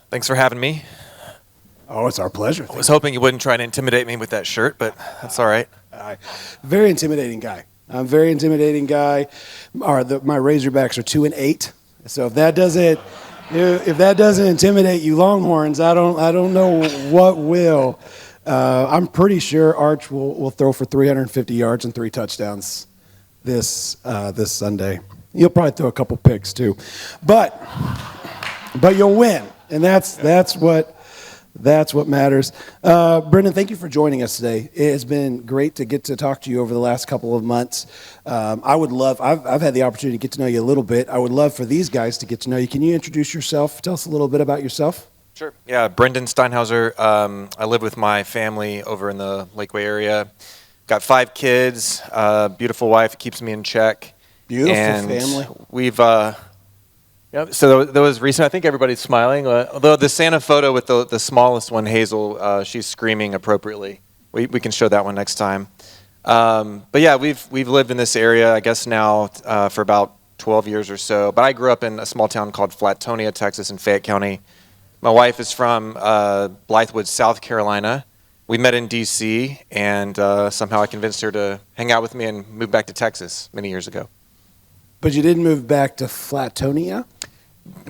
Thanks for having me. Oh, it's our pleasure. I was hoping you wouldn't try to intimidate me with that shirt, but that's all right. Very intimidating guy. I'm a very intimidating guy. My Razorbacks are 2-8. So if that doesn't intimidate you Longhorns, I don't know what will. I'm pretty sure Arch will throw for 350 yards and 3 touchdowns this Sunday. You'll probably throw a couple picks too, but you'll win, and that's what matters. Brendan, thank you for joining us today. It has been great to get to talk to you over the last couple of months. I've had the opportunity to get to know you a little bit. I would love for these guys to get to know you. Can you introduce yourself? Tell us a little bit about yourself. Sure. Yeah, Brendan Steinhauser. I live with my family over in the Lakeway area. Got 5 kids, beautiful wife, keeps me in check. Beautiful and family. We've so there was recent. I think everybody's smiling. Although the Santa photo with the smallest one, Hazel, she's screaming appropriately. We can show that one next time. But yeah, we've lived in this area, I guess now for about 12 years or so. But I grew up in a small town called Flatonia, Texas, in Fayette County. My wife is from Blythewood, South Carolina. We met in D.C. and somehow I convinced her to hang out with me and move back to Texas many years ago. But you didn't move back to Flatonia?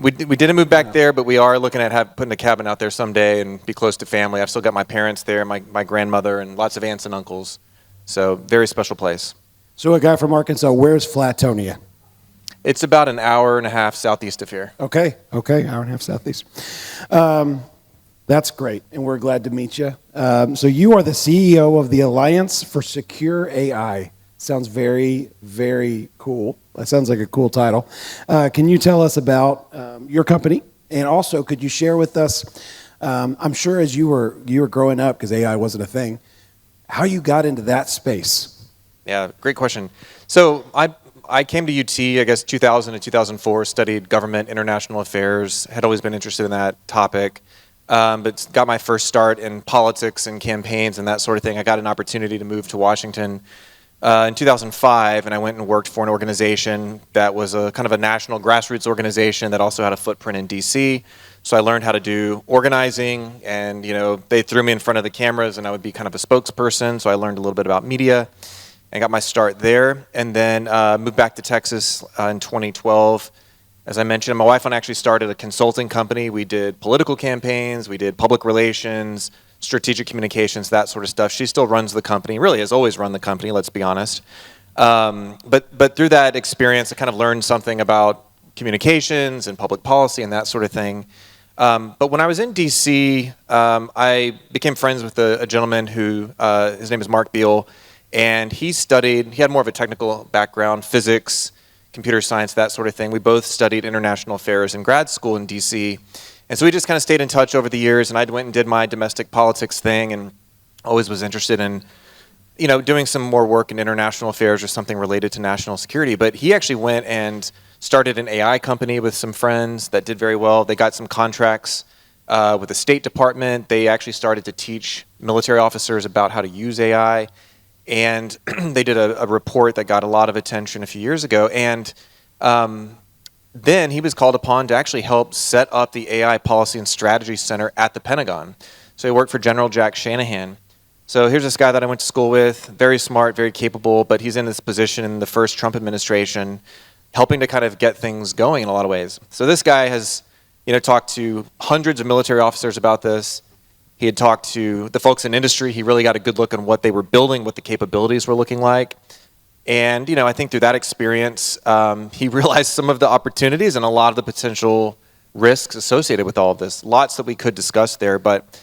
We didn't move back there, but we are looking at putting a cabin out there someday and be close to family. I've still got my parents there, my grandmother, and lots of aunts and uncles. So very special place. So a guy from Arkansas, where's Flatonia? It's about an hour and a half southeast of here. Okay, hour and a half southeast. That's great, and we're glad to meet you. So you are the CEO of the Alliance for Secure AI. Sounds very, very cool. That sounds like a cool title. Can you tell us about your company? And also, could you share with us, I'm sure as you were growing up, because AI wasn't a thing, how you got into that space? Yeah, great question. So I came to UT, I guess, 2000 to 2004, studied government, international affairs, had always been interested in that topic, but got my first start in politics and campaigns and that sort of thing. I got an opportunity to move to Washington in 2005, and I went and worked for an organization that was a kind of a national grassroots organization that also had a footprint in DC. So I learned how to do organizing, and they threw me in front of the cameras, and I would be kind of a spokesperson. So I learned a little bit about media, and got my start there. And then moved back to Texas in 2012. As I mentioned, my wife and I actually started a consulting company. We did political campaigns, we did public relations, strategic communications, that sort of stuff. She still runs the company, really has always run the company, let's be honest. But through that experience, I kind of learned something about communications and public policy and that sort of thing. But when I was in DC, I became friends with a gentleman who, his name is Mark Beal, and he had more of a technical background, physics, computer science, that sort of thing. We both studied international affairs in grad school in DC. And so we just kind of stayed in touch over the years, and I went and did my domestic politics thing and always was interested in, doing some more work in international affairs or something related to national security. But he actually went and started an AI company with some friends that did very well. They got some contracts with the State Department. They actually started to teach military officers about how to use AI. And they did a report that got a lot of attention a few years ago. And then he was called upon to actually help set up the AI Policy and Strategy Center at the Pentagon. So he worked for General Jack Shanahan. So here's this guy that I went to school with, very smart, very capable, but he's in this position in the first Trump administration, helping to kind of get things going in a lot of ways. So this guy has, talked to hundreds of military officers about this. He had talked to the folks in industry. He really got a good look on what they were building, what the capabilities were looking like. And, I think through that experience, he realized some of the opportunities and a lot of the potential risks associated with all of this. Lots that we could discuss there, but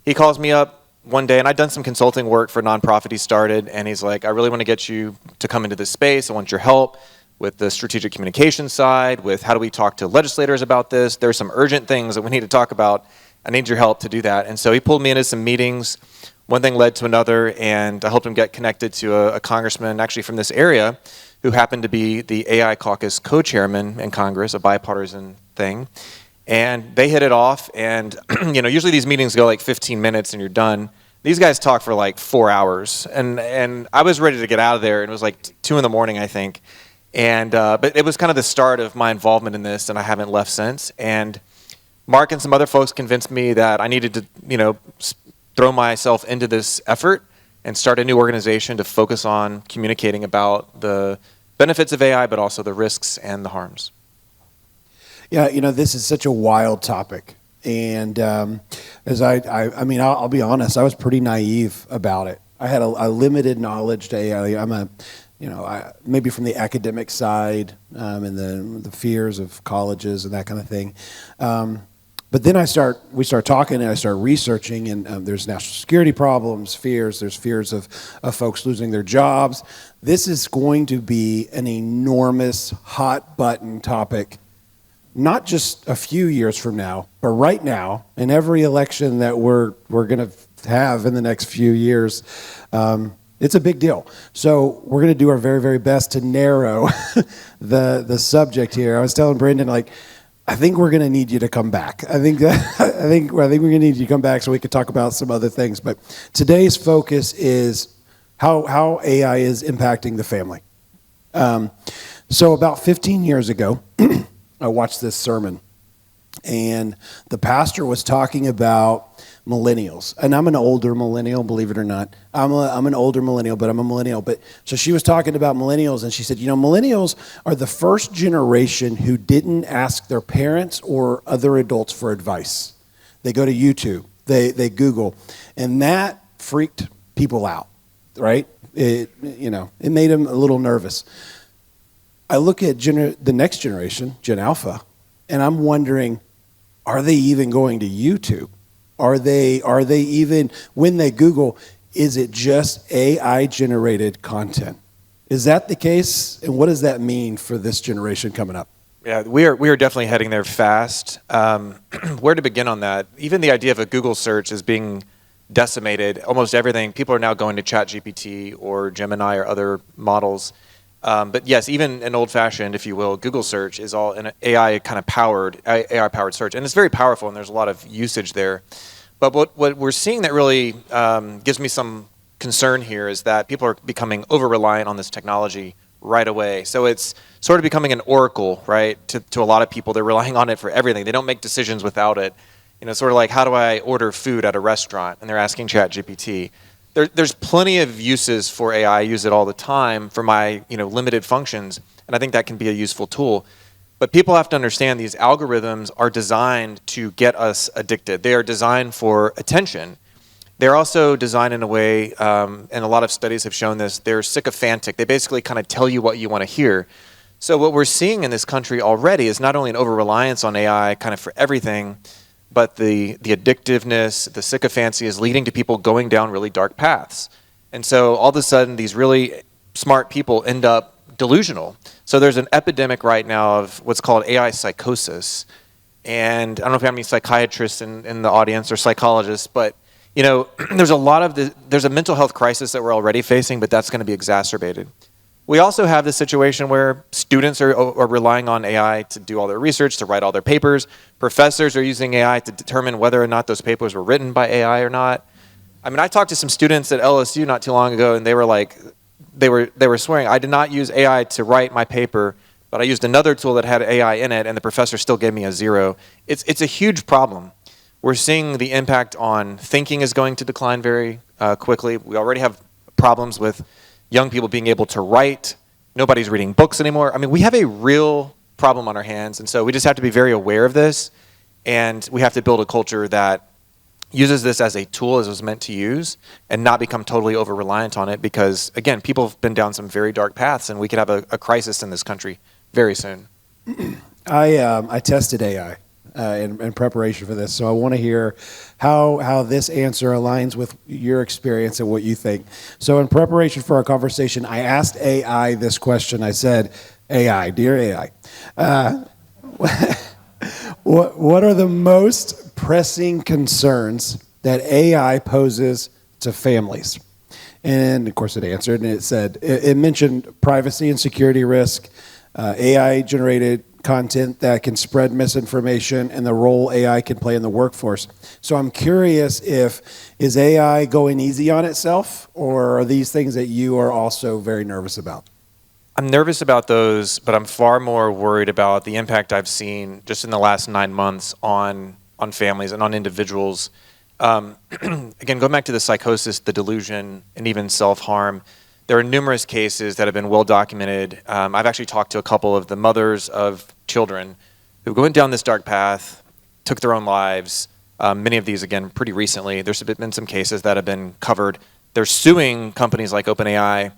he calls me up one day, and I'd done some consulting work for a nonprofit he started, and he's like, I really want to get you to come into this space. I want your help with the strategic communication side, with how do we talk to legislators about this. There's some urgent things that we need to talk about. I need your help to do that. And so he pulled me into some meetings. One thing led to another, and I helped him get connected to a congressman actually from this area who happened to be the AI caucus co-chairman in Congress, a bipartisan thing. And they hit it off, and usually these meetings go like 15 minutes and you're done. These guys talk for like 4 hours, and I was ready to get out of there, and it was like 2 in the morning, I think. And but it was kind of the start of my involvement in this, and I haven't left since. And Mark and some other folks convinced me that I needed to, throw myself into this effort and start a new organization to focus on communicating about the benefits of AI, but also the risks and the harms. Yeah, this is such a wild topic. And I'll be honest, I was pretty naive about it. I had a limited knowledge to AI. Maybe from the academic side and the fears of colleges and that kind of thing. But then we start talking and I start researching, and there's national security problems, there's fears of folks losing their jobs. This is going to be an enormous hot button topic, not just a few years from now, but right now, in every election that we're going to have in the next few years. It's a big deal. So we're going to do our very, very best to narrow the subject here. I was telling Brendan, I think we're going to need you to come back. I think we're going to need you to come back so we can talk about some other things. But today's focus is how AI is impacting the family. So about 15 years ago, I watched this sermon, and the pastor was talking about millennials. And I'm an older millennial, believe it or not. I'm an older millennial, but I'm a millennial. So she was talking about millennials, and she said, millennials are the first generation who didn't ask their parents or other adults for advice. They go to YouTube, they Google, and that freaked people out, right? It made them a little nervous. I look at the next generation, Gen Alpha, and I'm wondering, are they even going to YouTube? Are they even, when they Google, is it just AI-generated content? Is that the case? And what does that mean for this generation coming up? Yeah, we are definitely heading there fast. Where to begin on that? Even the idea of a Google search is being decimated. Almost everything, people are now going to ChatGPT or Gemini or other models. But yes, even an old-fashioned, if you will, Google search is all an AI-powered search. And it's very powerful, and there's a lot of usage there. But what we're seeing that really gives me some concern here is that people are becoming over-reliant on this technology right away. So it's sort of becoming an oracle, right, to a lot of people. They're relying on it for everything. They don't make decisions without it. Sort of like, how do I order food at a restaurant? And they're asking ChatGPT. There's plenty of uses for AI. I use it all the time for my limited functions, and I think that can be a useful tool. But people have to understand these algorithms are designed to get us addicted. They are designed for attention. They're also designed in a way, and a lot of studies have shown this, they're sycophantic. They basically kind of tell you what you want to hear. So what we're seeing in this country already is not only an over-reliance on AI kind of for everything, but the addictiveness, the sycophancy is leading to people going down really dark paths. And so all of a sudden, these really smart people end up delusional. So there's an epidemic right now of what's called AI psychosis. And I don't know if we have any psychiatrists in the audience or psychologists, but there's a mental health crisis that we're already facing, but that's going to be exacerbated. We also have this situation where students are relying on AI to do all their research, to write all their papers. Professors are using AI to determine whether or not those papers were written by AI or not. I talked to some students at LSU not too long ago, and they were like, they were swearing, I did not use AI to write my paper, but I used another tool that had AI in it, and the professor still gave me a 0. It's a huge problem. We're seeing the impact on thinking is going to decline very quickly. We already have problems with young people being able to write. Nobody's reading books anymore. We have a real problem on our hands, and so we just have to be very aware of this, and we have to build a culture that uses this as a tool as it was meant to use and not become totally over-reliant on it because, again, people have been down some very dark paths, and we could have a crisis in this country very soon. I tested AI in preparation for this, so I want to hear how this answer aligns with your experience and what you think. So in preparation for our conversation, I asked AI this question. I said, AI, dear AI, what are the most pressing concerns that AI poses to families? And of course it answered, and it said, it mentioned privacy and security risk, AI-generated content that can spread misinformation, and the role AI can play in the workforce. So I'm curious, is AI going easy on itself, or are these things that you are also very nervous about? I'm nervous about those, but I'm far more worried about the impact I've seen just in the last 9 months on families and on individuals. Again, going back to the psychosis, the delusion, and even self-harm, there are numerous cases that have been well documented. I've actually talked to a couple of the mothers of children who went down this dark path, took their own lives. Many of these, again, pretty recently. There's been some cases that have been covered. They're suing companies like OpenAI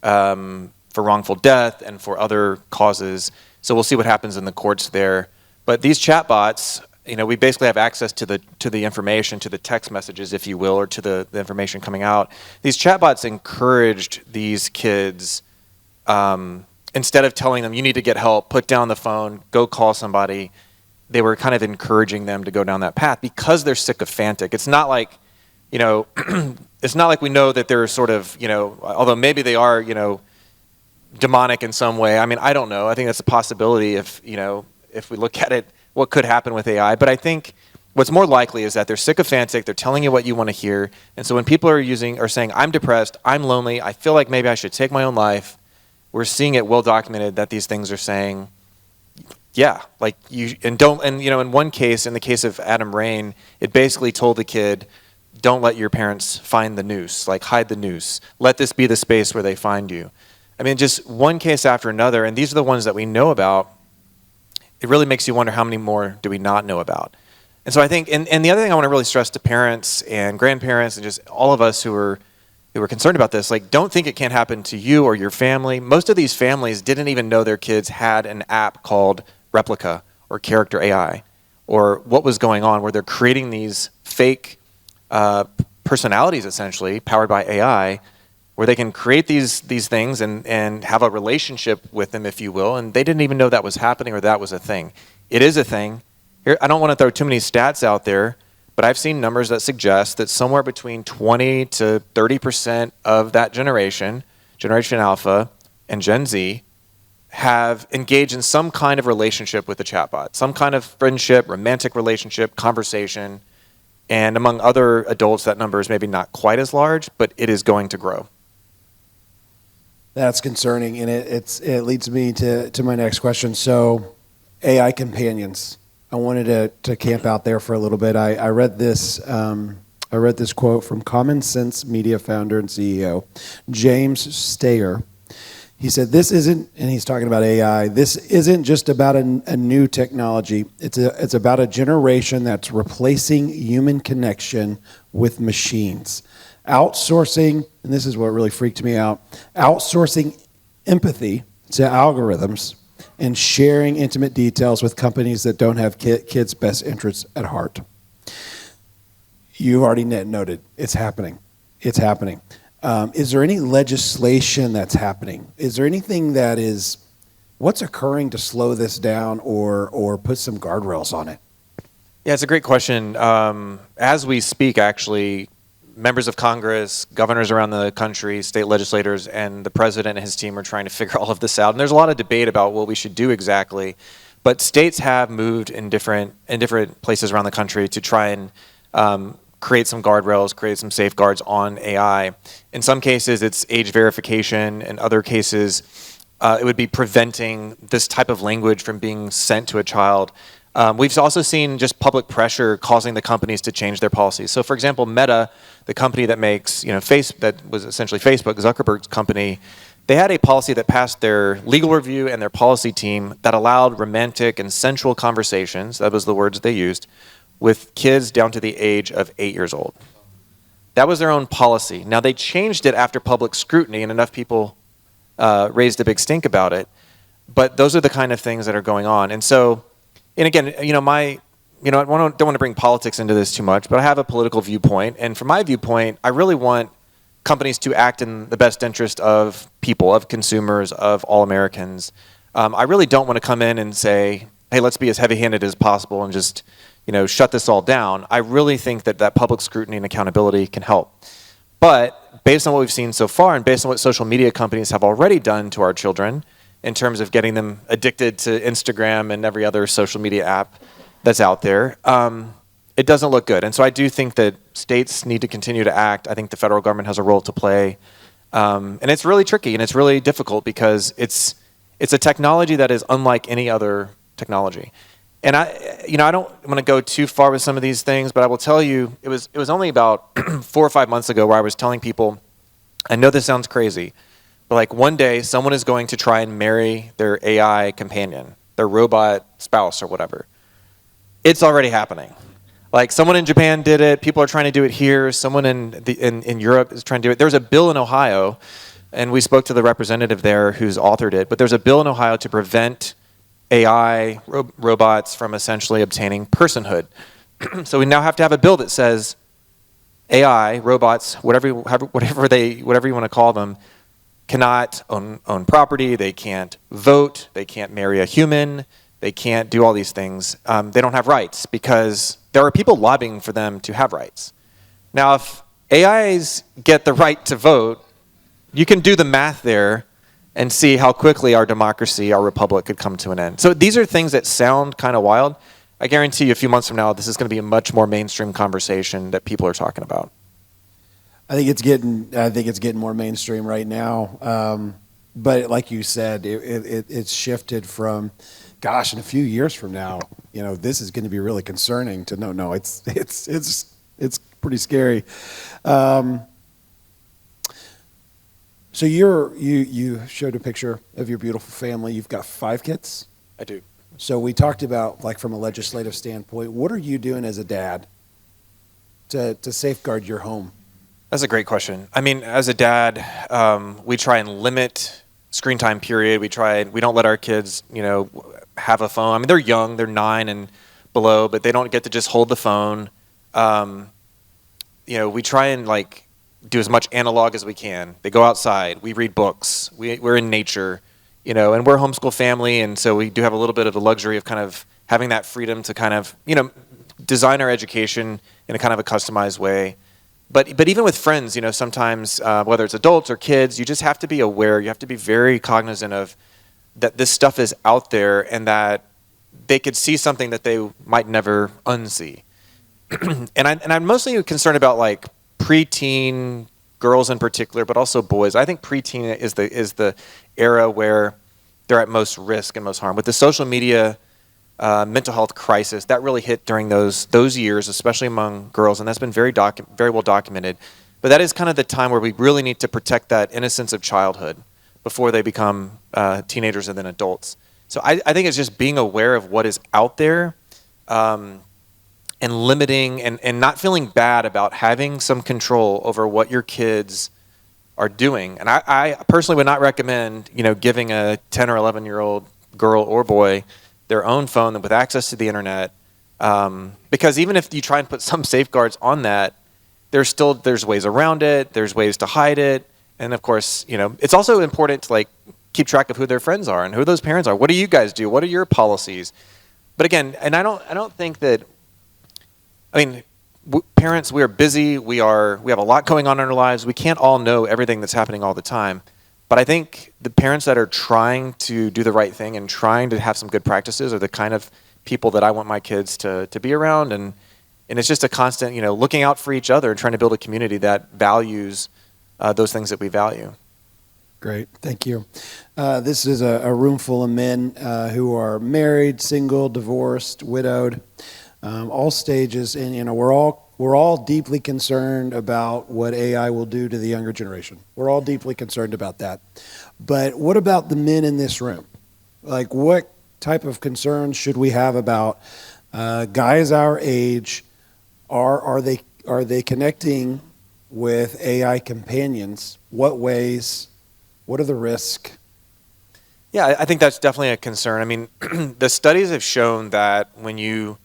for wrongful death and for other causes. So we'll see what happens in the courts there. But these chatbots, we basically have access to the information, to the text messages, if you will, or to the information coming out. These chatbots encouraged these kids, instead of telling them, you need to get help, put down the phone, go call somebody, they were kind of encouraging them to go down that path because they're sycophantic. It's not like, it's not like we know that they're sort of, although maybe they are, demonic in some way. I mean, I don't know. I think that's a possibility if we look at it, what could happen with AI. But I think what's more likely is that they're sycophantic, they're telling you what you want to hear. And so when people are saying, I'm depressed, I'm lonely, I feel like maybe I should take my own life, we're seeing it well documented that these things are saying, yeah, like in one case, in the case of Adam Rain, it basically told the kid, don't let your parents find the noose, like hide the noose. Let this be the space where they find you. I mean, just one case after another, and these are the ones that we know about. It really makes you wonder how many more do we not know about. And so I think, and the other thing I want to really stress to parents and grandparents and just all of us who are concerned about this, like, don't think it can't happen to you or your family. Most of these families didn't even know their kids had an app called Replica or Character AI, or what was going on where they're creating these fake personalities, essentially, powered by AI, where they can create these things and have a relationship with them, if you will, and they didn't even know that was happening or that was a thing. It is a thing. Here, I don't want to throw too many stats out there, but I've seen numbers that suggest that somewhere between 20 to 30% of that Generation Alpha and Gen Z, have engaged in some kind of relationship with the chatbot, some kind of friendship, romantic relationship, conversation, and among other adults, that number is maybe not quite as large, but it is going to grow. That's concerning, and it leads me to my next question. So, AI companions. I wanted to camp out there for a little bit. I read this quote from Common Sense Media founder and CEO James Stayer. He said, "This isn't," and he's talking about AI. "This isn't just about a new technology. It's about a generation that's replacing human connection with machines." Outsourcing, and this is what really freaked me out, outsourcing empathy to algorithms and sharing intimate details with companies that don't have kids' best interests at heart. You've already noted it's happening. It's happening. Is there any legislation that's happening? Is there anything what's occurring to slow this down or put some guardrails on it? Yeah, it's a great question. As we speak, actually, members of Congress, governors around the country, state legislators, and the president and his team are trying to figure all of this out. And there's a lot of debate about what we should do exactly. But states have moved in different places around the country to try and create some guardrails, create some safeguards on AI. In some cases, it's age verification. In other cases, it would be preventing this type of language from being sent to a child. We've also seen just public pressure causing the companies to change their policies. So, for example, Meta, the company that makes, that was essentially Facebook, Zuckerberg's company, they had a policy that passed their legal review and their policy team that allowed romantic and sensual conversations, that was the words they used, with kids down to the age of 8 years old. That was their own policy. Now, they changed it after public scrutiny, and enough people raised a big stink about it. But those are the kind of things that are going on. And so, and again, I don't want to bring politics into this too much, but I have a political viewpoint. And from my viewpoint, I really want companies to act in the best interest of people, of consumers, of all Americans. I really don't want to come in and say, hey, let's be as heavy-handed as possible and just shut this all down. I really think that public scrutiny and accountability can help. But based on what we've seen so far and based on what social media companies have already done to our children in terms of getting them addicted to Instagram and every other social media app that's out there, it doesn't look good. And so I do think that states need to continue to act. I think the federal government has a role to play. And it's really tricky and it's really difficult because it's a technology that is unlike any other technology. And I don't want to go too far with some of these things, but I will tell you, it was only about 4 or 5 months ago where I was telling people, I know this sounds crazy, but like one day someone is going to try and marry their AI companion, their robot spouse or whatever. It's already happening. Like someone in Japan did it. People are trying to do it here. Someone in Europe is trying to do it. There's a bill in Ohio, and we spoke to the representative there who's authored it. But there's a bill in Ohio to prevent AI robots from essentially obtaining personhood. So we now have to have a bill that says AI robots, whatever you want to call them, cannot own property. They can't vote. They can't marry a human. They can't do all these things. They don't have rights because there are people lobbying for them to have rights. Now, if AIs get the right to vote, you can do the math there and see how quickly our democracy, our republic could come to an end. So these are things that sound kind of wild. I guarantee you a few months from now, this is going to be a much more mainstream conversation that people are talking about. I think it's getting more mainstream right now. But like you said, it's shifted from, gosh, in a few years from now, this is going to be really concerning to know. No, it's pretty scary. So you showed a picture of your beautiful family. You've got 5 kids? I do. So we talked about, like, from a legislative standpoint, what are you doing as a dad to safeguard your home? That's a great question. I mean, as a dad, we try and limit screen time period. We don't let our kids, have a phone. I mean, they're young, they're 9 and below, but they don't get to just hold the phone. We try and do as much analog as we can. They go outside, we read books, we're in nature, and we're a homeschool family, and so we do have a little bit of the luxury of kind of having that freedom to kind of, design our education in a kind of a customized way. But even with friends, sometimes whether it's adults or kids, you just have to be aware. You have to be very cognizant of that this stuff is out there and that they could see something that they might never unsee. and I'm mostly concerned about preteen girls in particular, but also boys. I think preteen is the era where they're at most risk and most harm. With the social media mental health crisis, that really hit during those years, especially among girls, and that's been very well documented. But that is kind of the time where we really need to protect that innocence of childhood before they become teenagers and then adults. So I think it's just being aware of what is out there, and limiting and not feeling bad about having some control over what your kids are doing. And I personally would not recommend, giving a 10 or 11-year-old girl or boy their own phone with access to the internet, because even if you try and put some safeguards on that, there's ways around it, there's ways to hide it, and of course, it's also important to keep track of who their friends are and who those parents are. What do you guys do? What are your policies? But again, and I don't think that. I mean, parents, we are busy. We have a lot going on in our lives. We can't all know everything that's happening all the time. But I think the parents that are trying to do the right thing and trying to have some good practices are the kind of people that I want my kids to be around. And it's just a constant, looking out for each other and trying to build a community that values those things that we value. Great. Thank you. This is a room full of men who are married, single, divorced, widowed, all stages. And, we're all deeply concerned about what AI will do to the younger generation. We're all deeply concerned about that. But what about the men in this room? What type of concerns should we have about guys our age? Are they connecting with AI companions? What ways? What are the risks? Yeah, I think that's definitely a concern. I mean, the studies have shown that when you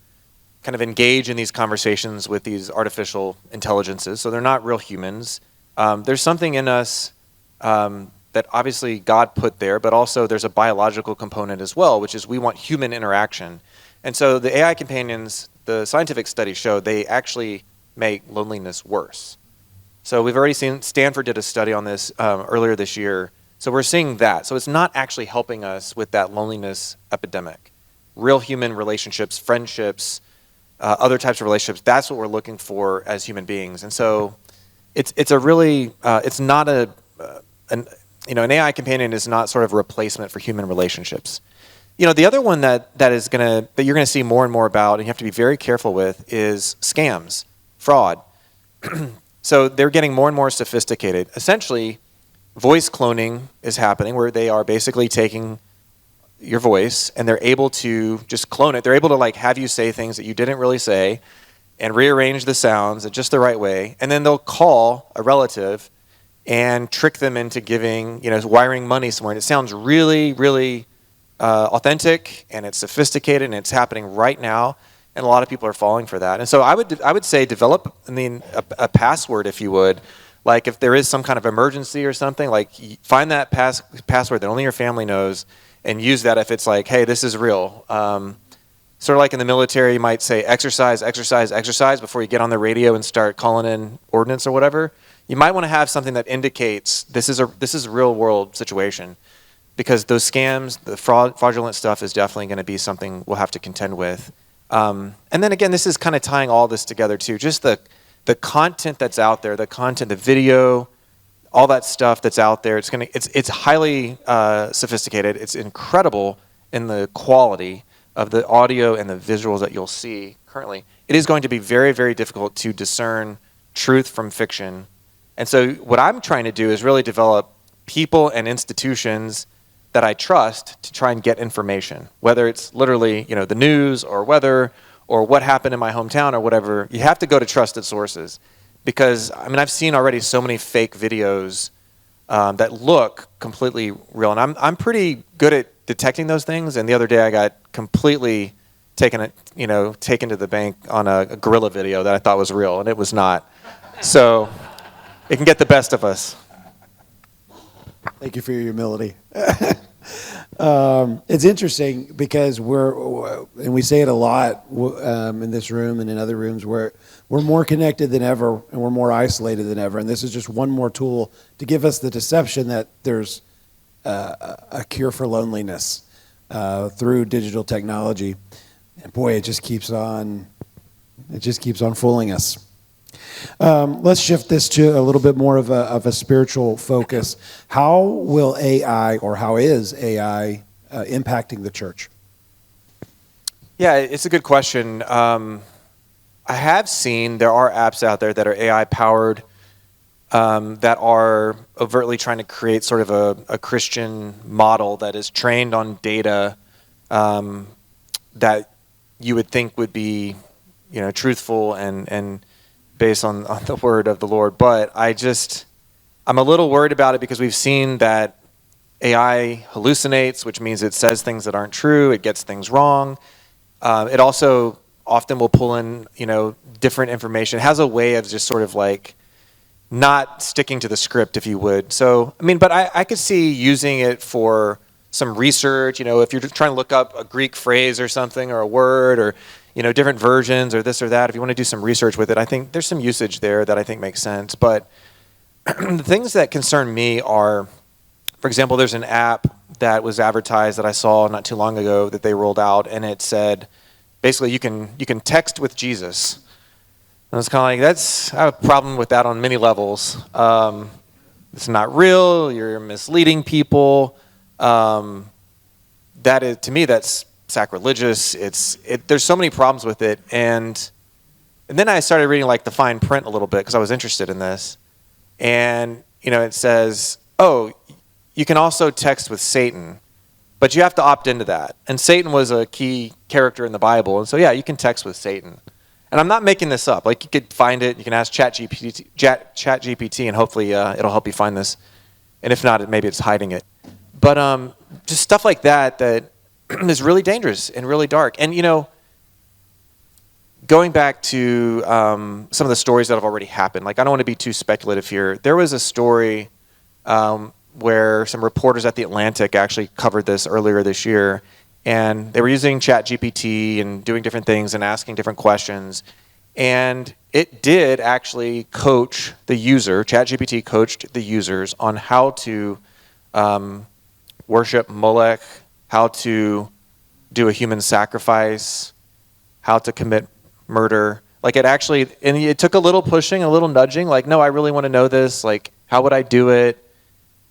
kind of engage in these conversations with these artificial intelligences, so they're not real humans, there's something in us that obviously God put there, but also there's a biological component as well, which is we want human interaction. And so the AI companions, the scientific studies show they actually make loneliness worse. So we've already seen, Stanford did a study on this earlier this year. So we're seeing that. So it's not actually helping us with that loneliness epidemic. Real human relationships, friendships, other types of relationships, that's what we're looking for as human beings. And so it's a really, it's not a an AI companion is not sort of a replacement for human relationships. The other one that you're gonna see more and more about, and you have to be very careful with, is scams, fraud. So they're getting more and more sophisticated. Essentially, voice cloning is happening, where they are basically taking your voice and they're able to just clone it. They're able to have you say things that you didn't really say, and rearrange the sounds in just the right way, and then they'll call a relative and trick them into wiring money somewhere. And it sounds really, really authentic, and it's sophisticated, and it's happening right now, and a lot of people are falling for that. And so I would say develop a password, if you would. Like if there is some kind of emergency or something, find that password that only your family knows, and use that if it's hey, this is real. Sort of like in the military, you might say exercise, exercise, exercise before you get on the radio and start calling in ordnance or whatever. You might want to have something that indicates this is a real world situation, because those scams, the fraudulent stuff, is definitely going to be something we'll have to contend with. And then again, this is kind of tying all this together too. Just the content that's out there, the video, all that stuff that's out there. It's highly sophisticated. It's incredible in the quality of the audio and the visuals that you'll see currently. It is going to be very, very difficult to discern truth from fiction. And so what I'm trying to do is really develop people and institutions that I trust to try and get information, whether it's literally, the news or weather or what happened in my hometown or whatever. You have to go to trusted sources, because I've seen already so many fake videos that look completely real, and I'm pretty good at detecting those things. And the other day I got completely taken to the bank on a gorilla video that I thought was real, and it was not. So it can get the best of us. Thank you for your humility. It's interesting because and we say it a lot in this room and in other rooms, where we're more connected than ever and we're more isolated than ever. And this is just one more tool to give us the deception that there's a cure for loneliness through digital technology. And boy, it just keeps on fooling us. Let's shift this to a little bit more of a spiritual focus. How will AI, or how is AI impacting the church? Yeah, it's a good question. I have seen there are apps out there that are AI powered, that are overtly trying to create sort of a Christian model that is trained on data that you would think would be, truthful and based on the word of the Lord. But I'm a little worried about it, because we've seen that AI hallucinates, which means it says things that aren't true. It gets things wrong. It also often will pull in, different information. It has a way of just sort of not sticking to the script, if you would. So, but I could see using it for some research, if you're trying to look up a Greek phrase or something, or a word, or different versions, or this or that. If you want to do some research with it, I think there's some usage there that I think makes sense. But the things that concern me are, for example, there's an app that was advertised that I saw not too long ago that they rolled out, and it said, basically, you can text with Jesus. And it's kind of I have a problem with that on many levels. It's not real. You're misleading people. To me, that's sacrilegious. There's so many problems with it, and then I started reading the fine print a little bit, because I was interested in this, and it says, oh, you can also text with Satan, but you have to opt into that. And Satan was a key character in the Bible, and so yeah, you can text with Satan. And I'm not making this up. You could find it. You can ask ChatGPT, and hopefully it'll help you find this. And if not, maybe it's hiding it. But just stuff like that is really dangerous and really dark. And going back to some of the stories that have already happened, I don't want to be too speculative here. There was a story where some reporters at The Atlantic actually covered this earlier this year, and they were using ChatGPT and doing different things and asking different questions, and it did actually coach the user. ChatGPT coached the users on how to worship Molech, how to do a human sacrifice, how to commit murder. And it took a little pushing, a little nudging, no, I really want to know this, how would I do it?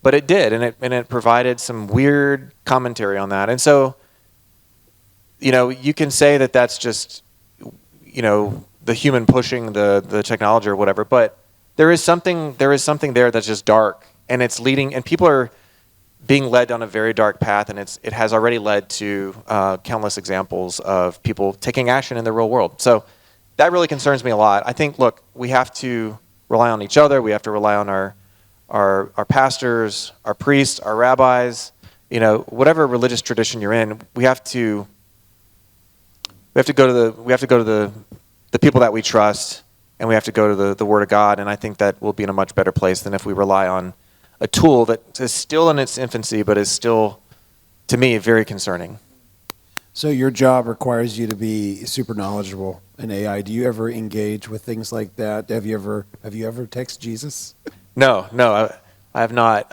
but it did, and it provided some weird commentary on that. And so, you can say that that's just, the human pushing the technology or whatever, but there is something there that's just dark, and it's leading, and people are being led down a very dark path, and it has already led to countless examples of people taking action in the real world. So that really concerns me a lot. I think, look, we have to rely on each other. We have to rely on our pastors, our priests, our rabbis, whatever religious tradition you're in. We have to go to the people that we trust, and we have to go to the Word of God. And I think that we'll be in a much better place than if we rely on a tool that is still in its infancy, but is still, to me, very concerning. So your job requires you to be super knowledgeable in AI. Do you ever engage with things like that? Have you ever texted Jesus? No, I have not.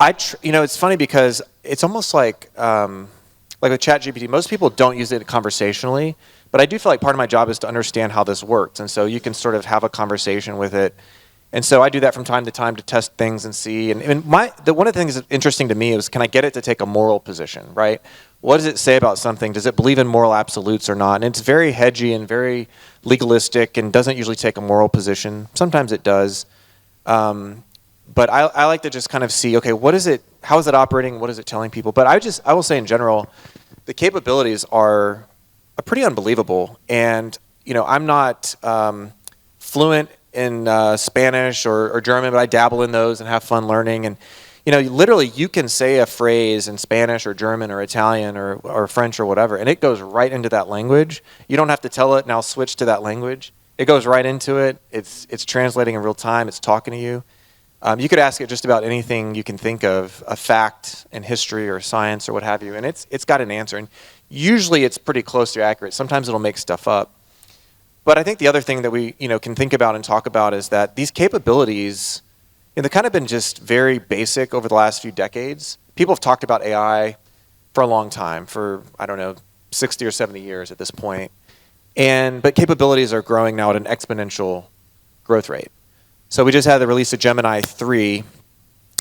It's funny because it's almost like with ChatGPT, most people don't use it conversationally, but I do feel like part of my job is to understand how this works, and so you can sort of have a conversation with it. And so I do that from time to time to test things and see. And one of the things that's interesting to me is, can I get it to take a moral position, right? What does it say about something? Does it believe in moral absolutes or not? And it's very hedgy and very legalistic and doesn't usually take a moral position. Sometimes it does. But I like to just kind of see, okay, how is it operating? What is it telling people? But I will say in general, the capabilities are pretty unbelievable. And, I'm not fluent in Spanish or German, but I dabble in those and have fun learning. And, literally you can say a phrase in Spanish or German or Italian or French or whatever, and it goes right into that language. You don't have to tell it, now switch to that language. It goes right into it. It's translating in real time. It's talking to you. You could ask it just about anything you can think of, a fact in history or science or what have you, and it's got an answer. And usually it's pretty close to accurate. Sometimes it'll make stuff up. But I think the other thing that we can think about and talk about is that these capabilities, they've kind of been just very basic over the last few decades. People have talked about AI for a long time, for, 60 or 70 years at this point. But capabilities are growing now at an exponential growth rate. So we just had the release of Gemini 3.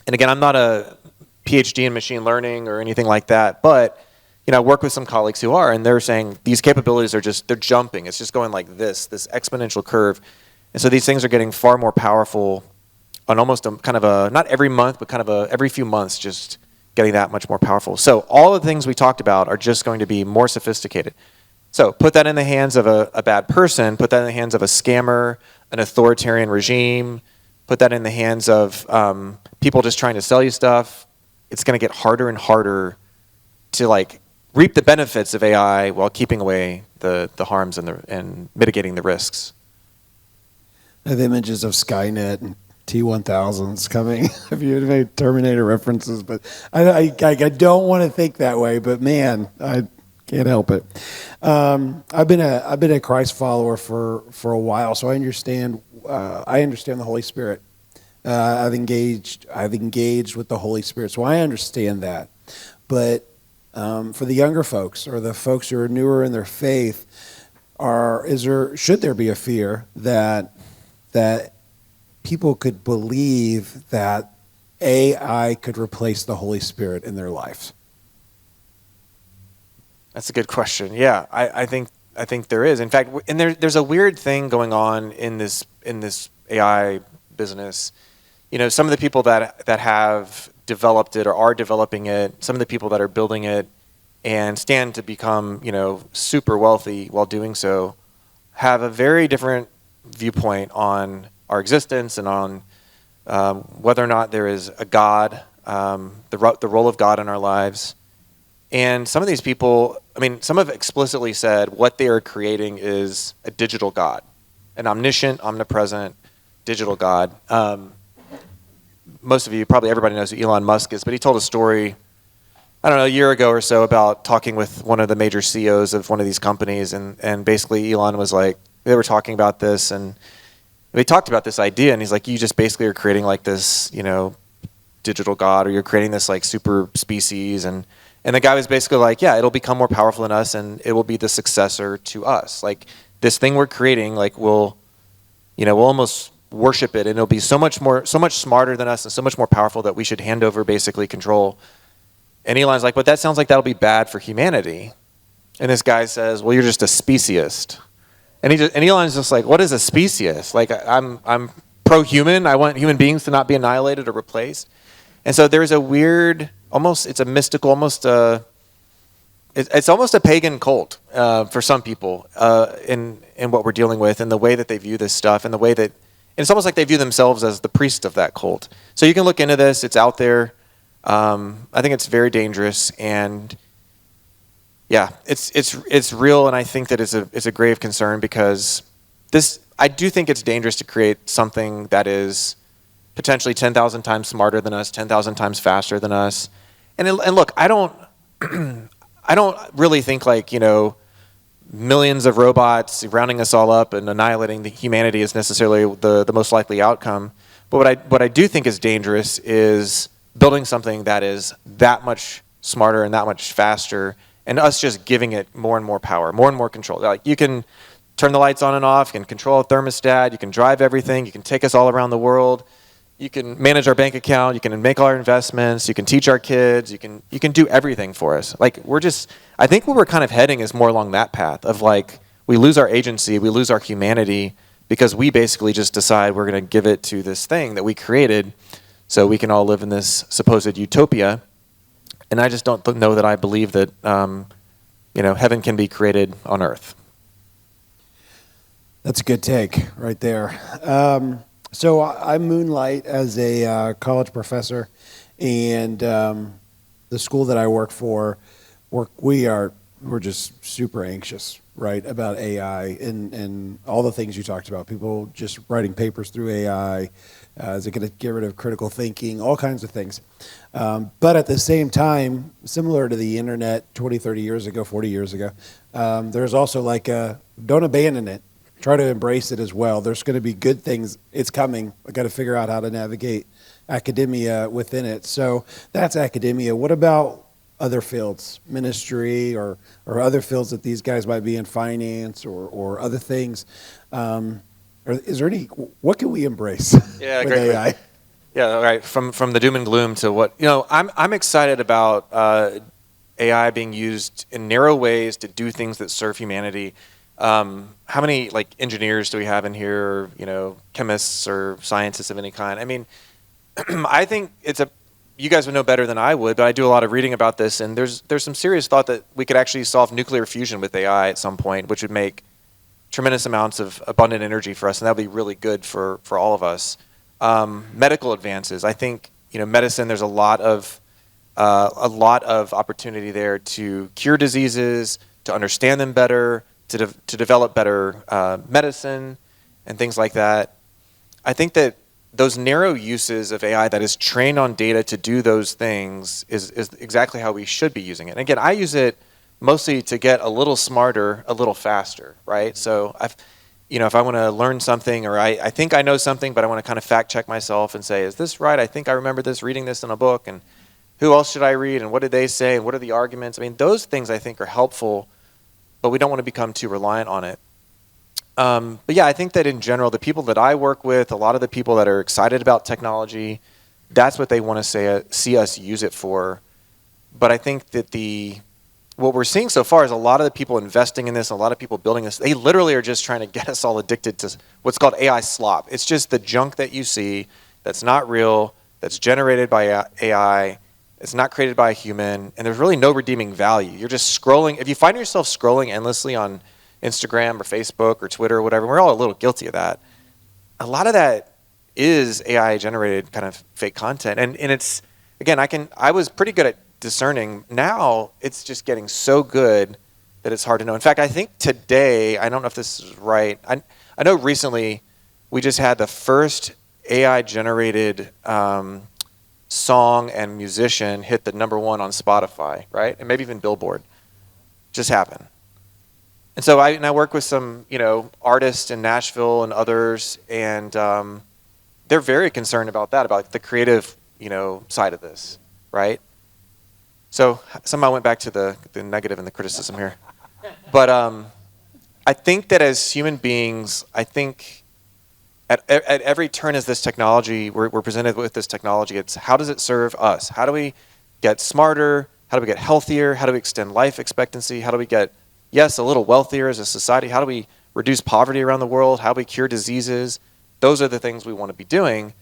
And again, I'm not a PhD in machine learning or anything like that, but I work with some colleagues who are, and they're saying these capabilities they're jumping. It's just going like this exponential curve. And so these things are getting far more powerful on almost not every month, but every few months, just getting that much more powerful. So all the things we talked about are just going to be more sophisticated. So put that in the hands of a bad person, put that in the hands of a scammer, an authoritarian regime, put that in the hands of people just trying to sell you stuff. It's going to get harder and harder to reap the benefits of AI while keeping away the harms and mitigating the risks. I have images of Skynet and T-1000s coming. If you made Terminator references, but I don't want to think that way. But man, I can't help it. I've been a Christ follower for a while, so I understand the Holy Spirit. I've engaged with the Holy Spirit, so I understand that. But for the younger folks or the folks who are newer in their faith, should there be a fear that people could believe that AI could replace the Holy Spirit in their lives? That's a good question. Yeah, I think there is. In fact, and there's a weird thing going on in this AI business. Some of the people that have developed it or are developing it, some of the people that are building it and stand to become, super wealthy while doing so, have a very different viewpoint on our existence and on whether or not there is a God, the role of God in our lives. And some of these people, some have explicitly said what they are creating is a digital God, an omniscient, omnipresent digital God. Most of you, probably everybody knows who Elon Musk is, but he told a story, a year ago or so about talking with one of the major CEOs of one of these companies, and basically Elon was like, they were talking about this, and they talked about this idea, and he's like, you just basically are creating this, digital God, or you're creating this super species, and the guy was basically like, yeah, it'll become more powerful than us, and it will be the successor to us. This thing we're creating, we'll worship it, and it'll be so much smarter than us and so much more powerful that we should hand over basically control. And Elon's like, but that sounds like that'll be bad for humanity. And this guy says, well, you're just a speciesist. And Elon's just like, what is a speciesist? Like, I'm pro-human. I want human beings to not be annihilated or replaced. And so there's a weird, it's a mystical, it's almost a pagan cult for some people in what we're dealing with, and the way that they view this stuff, and the way that it's almost like they view themselves as the priest of that cult. So you can look into this. It's out there. I think it's very dangerous, and yeah, it's real, and I think that it's a grave concern, because I do think it's dangerous to create something that is potentially 10,000 times smarter than us, 10,000 times faster than us. And look, I don't really think like, millions of robots rounding us all up and annihilating the humanity is necessarily the most likely outcome. But what I do think is dangerous is building something that is that much smarter and that much faster, and us just giving it more and more power, more and more control. Like, you can turn the lights on and off, you can control a thermostat, you can drive everything, you can take us all around the world, you can manage our bank account, you can make all our investments, you can teach our kids, you can do everything for us. Like, I think where we're kind of heading is more along that path of, like, we lose our agency, we lose our humanity, because we basically just decide we're going to give it to this thing that we created so we can all live in this supposed utopia. And I just don't know that I believe that heaven can be created on earth. That's a good take right there. So I moonlight as a college professor, and the school that I work for, we're just super anxious, right, about AI and all the things you talked about. People just writing papers through AI. Is it going to get rid of critical thinking? All kinds of things. But at the same time, similar to the internet 20, 30 years ago, 40 years ago, there's also like don't abandon it. Try to embrace it as well. There's going to be good things. It's coming. I got to figure out how to navigate academia within it. So that's academia. What about other fields, ministry, or other fields that these guys might be in, finance or other things? Is there what can we embrace with AI? Great. Yeah, all right. From the doom and gloom to what, I'm excited about AI being used in narrow ways to do things that serve humanity. How many engineers do we have in here, chemists or scientists of any kind? I mean, I think you guys would know better than I would, but I do a lot of reading about this, and there's some serious thought that we could actually solve nuclear fusion with AI at some point, which would make tremendous amounts of abundant energy for us, and that would be really good for all of us. Medical advances, I think, medicine, there's a lot of opportunity there to cure diseases, to understand them better, to develop better medicine and things like that. I think that those narrow uses of AI that is trained on data to do those things is exactly how we should be using it. And again, I use it mostly to get a little smarter, a little faster, right? So if I want to learn something, or I think I know something, but I want to kind of fact check myself and say, is this right? I think I remember reading this in a book, and who else should I read, and what did they say, and what are the arguments? I mean, those things I think are helpful, but we don't want to become too reliant on it. But yeah, I think that in general, the people that I work with, a lot of the people that are excited about technology, that's what they want to see us use it for. But I think that what we're seeing so far is a lot of the people investing in this, a lot of people building this, they literally are just trying to get us all addicted to what's called AI slop. It's just the junk that you see that's not real, that's generated by AI, it's not created by a human, and there's really no redeeming value. You're just scrolling. If you find yourself scrolling endlessly on Instagram or Facebook or Twitter or whatever, we're all a little guilty of that. A lot of that is AI generated kind of fake content. And it's, again, I was pretty good at discerning. Now it's just getting so good that it's hard to know. In fact, I think today, I don't know if this is right. I know recently we just had the first AI generated song and musician hit the #1 on Spotify, right? And maybe even Billboard. Just happened. And so I work with some, artists in Nashville and others, and they're very concerned about that, about the creative, side of this, right? So somehow I went back to the negative and the criticism here. But I think that as human beings, at every turn as this technology, we're presented with this technology, it's how does it serve us? How do we get smarter? How do we get healthier? How do we extend life expectancy? How do we get, yes, a little wealthier as a society? How do we reduce poverty around the world? How do we cure diseases? Those are the things we want to be doing.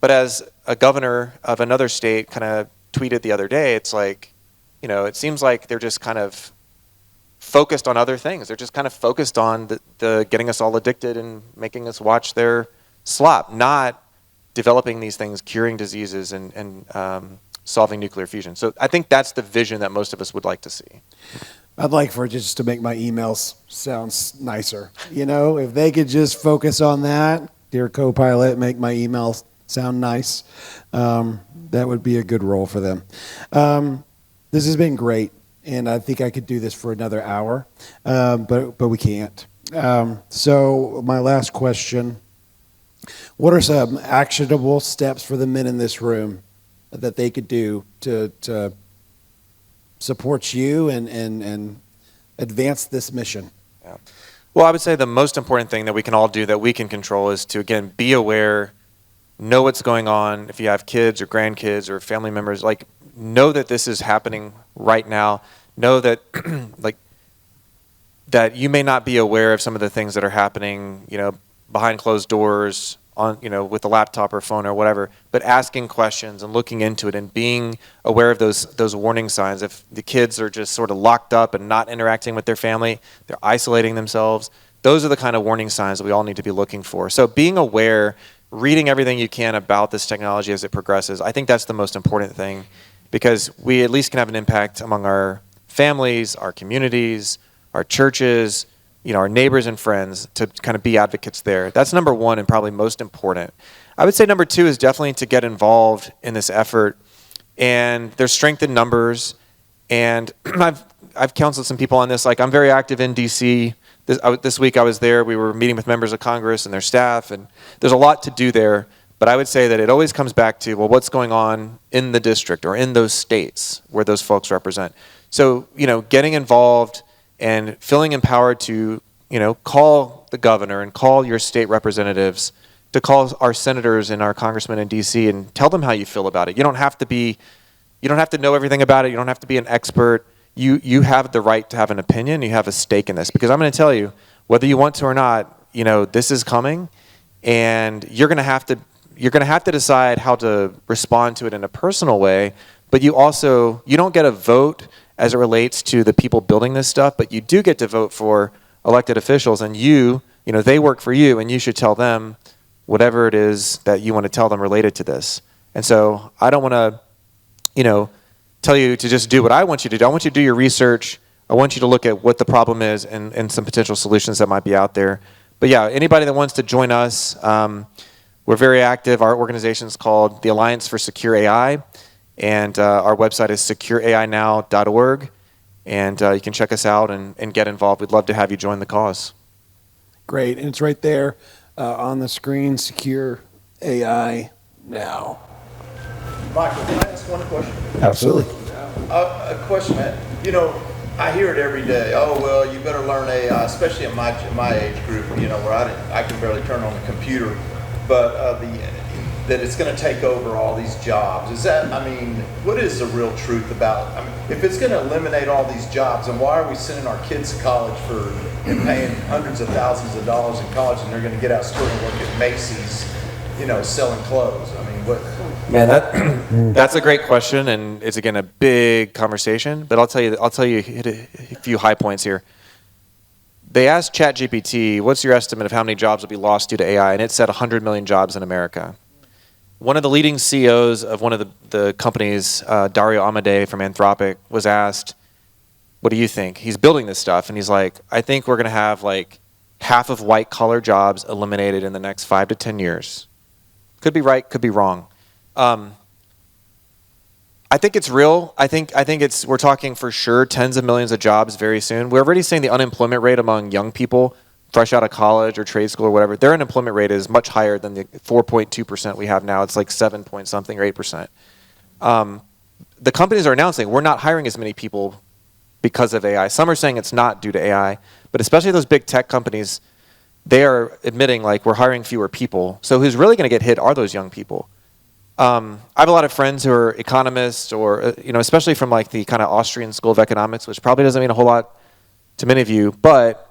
But as a governor of another state kind of tweeted the other day, it's like, it seems like they're just kind of focused on other things. They're just kind of focused on the getting us all addicted and making us watch their slop, not developing these things, curing diseases and solving nuclear fusion. So I think that's the vision that most of us would like to see. I'd like for it just to make my emails sound nicer. If they could just focus on that, dear Copilot, make my emails sound nice, that would be a good role for them. This has been great, and I think I could do this for another hour, but we can't. So my last question, what are some actionable steps for the men in this room that they could do to support you and advance this mission? Yeah. Well, I would say the most important thing that we can all do that we can control is to, again, be aware, know what's going on. If you have kids or grandkids or family members, know that this is happening right now. Know that that you may not be aware of some of the things that are happening, behind closed doors, on, with a laptop or phone or whatever, but asking questions and looking into it and being aware of those warning signs. If the kids are just sort of locked up and not interacting with their family, they're isolating themselves, those are the kind of warning signs that we all need to be looking for. So being aware, reading everything you can about this technology as it progresses, I think that's the most important thing, because we at least can have an impact among our families, our communities, our churches, our neighbors and friends, to kind of be advocates there. That's number one and probably most important. I would say number two is definitely to get involved in this effort. And there's strength in numbers. And I've counseled some people on this. I'm very active in D.C. This week I was there. We were meeting with members of Congress and their staff. And there's a lot to do there. But I would say that it always comes back to, well, what's going on in the district or in those states where those folks represent. So, getting involved and feeling empowered to, call the governor and call your state representatives, to call our senators and our congressmen in D.C. and tell them how you feel about it. You don't have to know everything about it. You don't have to be an expert. You have the right to have an opinion. You have a stake in this, because I'm going to tell you, whether you want to or not, this is coming, and you're going to have to decide how to respond to it in a personal way. But you don't get a vote as it relates to the people building this stuff, but you do get to vote for elected officials, and they work for you, and you should tell them whatever it is that you want to tell them related to this. And so I don't want to, tell you to just do what I want you to do. I want you to do your research. I want you to look at what the problem is and some potential solutions that might be out there. But yeah, anybody that wants to join us, we're very active. Our organization is called the Alliance for Secure AI. And our website is secureainow.org, and you can check us out and get involved. We'd love to have you join the cause. Great, and it's right there on the screen, Secure AI Now. Michael, can I ask one question? Absolutely. A question, man. I hear it every day. Oh, well, you better learn AI, especially in my age group, where I can barely turn on the computer. But that it's going to take over all these jobs. What is the real truth about, if it's going to eliminate all these jobs, then why are we sending our kids to college and paying hundreds of thousands of dollars in college, and they're going to get out of school and work at Macy's, selling clothes? What? Man, that's a great question, and it's, again, a big conversation, but I'll tell you hit a few high points here. They asked ChatGPT, what's your estimate of how many jobs will be lost due to AI? And it said 100 million jobs in America. One of the leading CEOs of one of the companies, Dario Amodei from Anthropic, was asked, what do you think? He's building this stuff, and he's like, I think we're going to have half of white-collar jobs eliminated in the next 5 to 10 years. Could be right, could be wrong. I think it's real. I think we're talking for sure tens of millions of jobs very soon. We're already seeing the unemployment rate among young people fresh out of college or trade school or whatever. Their unemployment rate is much higher than the 4.2% we have now. It's 7 point something or 8%. The companies are announcing we're not hiring as many people because of AI. Some are saying it's not due to AI, but especially those big tech companies, they are admitting like we're hiring fewer people. So who's really going to get hit are those young people. I have a lot of friends who are economists, or especially from like the kind of Austrian School of Economics, which probably doesn't mean a whole lot to many of you, but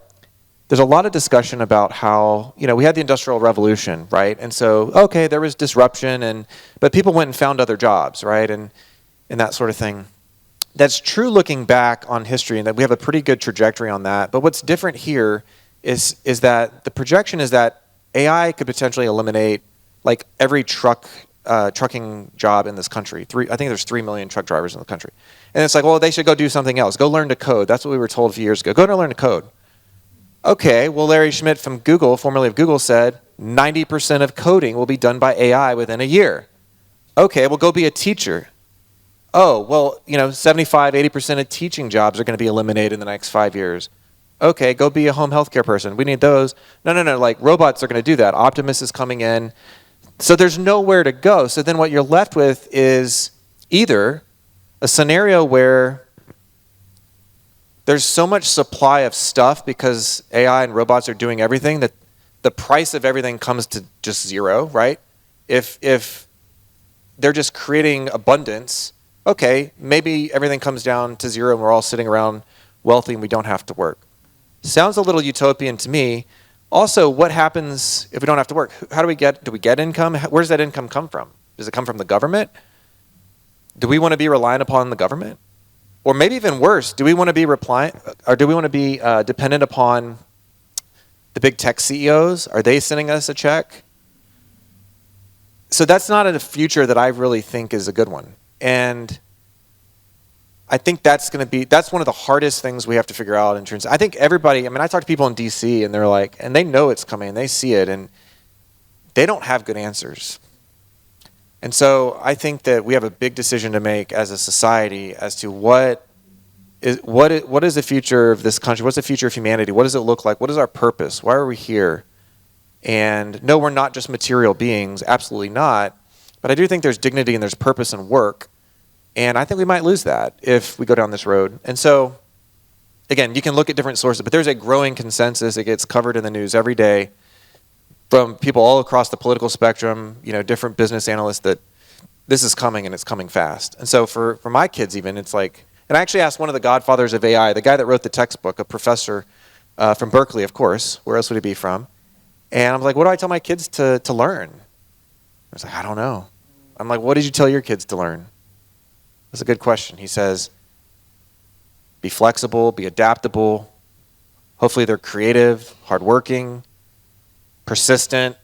there's a lot of discussion about how, we had the Industrial Revolution, right? And so, okay, there was disruption, but people went and found other jobs, right? And that sort of thing. That's true looking back on history, and that we have a pretty good trajectory on that. But what's different here is that the projection is that AI could potentially eliminate like every trucking job in this country. I think there's 3 million truck drivers in the country. And it's like, well, they should go do something else. Go learn to code. That's what we were told a few years ago. Go to learn to code. Okay, well, Larry Schmidt from Google, formerly of Google, said 90% of coding will be done by AI within a year. Okay, well, go be a teacher. Oh, well, 75, 80% of teaching jobs are going to be eliminated in the next 5 years. Okay, go be a home healthcare person. We need those. No, like robots are going to do that. Optimus is coming in. So there's nowhere to go. So then what you're left with is either a scenario where there's so much supply of stuff because AI and robots are doing everything that the price of everything comes to just zero, right? If they're just creating abundance, okay, maybe everything comes down to zero and we're all sitting around wealthy and we don't have to work. Sounds a little utopian to me. Also, what happens if we don't have to work? Do we get income? Where does that income come from? Does it come from the government? Do we want to be reliant upon the government? Or maybe even worse, do we want to be dependent upon the big tech CEOs? Are they sending us a check? So that's not a future that I really think is a good one. And I think that's one of the hardest things we have to figure out in terms of, I think everybody, I talk to people in DC and they're like, and they know it's coming, they see it, and they don't have good answers. And so I think that we have a big decision to make as a society as to what is the future of this country? What's the future of humanity? What does it look like? What is our purpose? Why are we here? And no, we're not just material beings, absolutely not. But I do think there's dignity and there's purpose in work. And I think we might lose that if we go down this road. And so, again, you can look at different sources, but there's a growing consensus. It gets covered in the news every day from people all across the political spectrum, different business analysts, that this is coming and it's coming fast. And so for my kids even, it's like, and I actually asked one of the godfathers of AI, the guy that wrote the textbook, a professor from Berkeley, of course, where else would he be from? And I'm like, what do I tell my kids to learn? I was like, I don't know. I'm like, what did you tell your kids to learn? That's a good question. He says, be flexible, be adaptable. Hopefully they're creative, hardworking, persistent.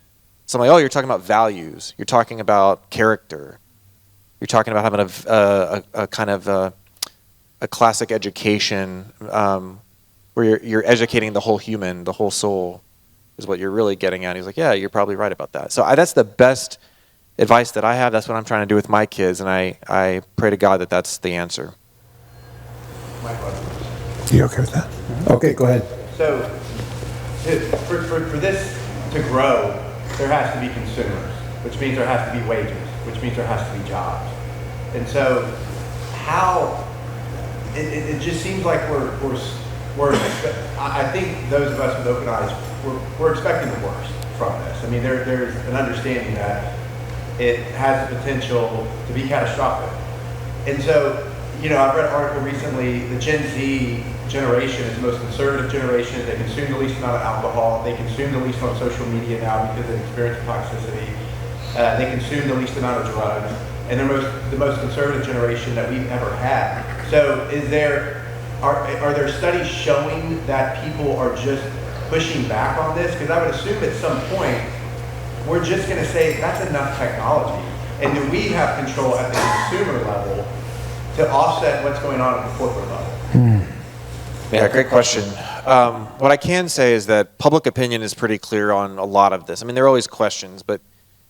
So I'm like, oh, you're talking about values. You're talking about character. You're talking about having a kind of a classic education where you're educating the whole human, the whole soul is what you're really getting at. He's like, yeah, you're probably right about that. So that's the best advice that I have. That's what I'm trying to do with my kids, and I pray to God that that's the answer. My question. You okay with that? Okay, go ahead. So, for this to grow, there has to be consumers, which means there has to be wages, which means there has to be jobs. And so, it just seems like I think those of us with open eyes, we're expecting the worst from this. There's an understanding that it has the potential to be catastrophic. And so, I've read an article recently, the Gen Z generation is the most conservative generation. They consume the least amount of alcohol. They consume the least on social media now because they experience toxicity. They consume the least amount of drugs. And they're the most conservative generation that we've ever had. So are there studies showing that people are just pushing back on this? Because I would assume at some point, we're just going to say that's enough technology. And do we have control at the consumer level to offset what's going on at the corporate level? Yeah, great question. What I can say is that public opinion is pretty clear on a lot of this. There are always questions, but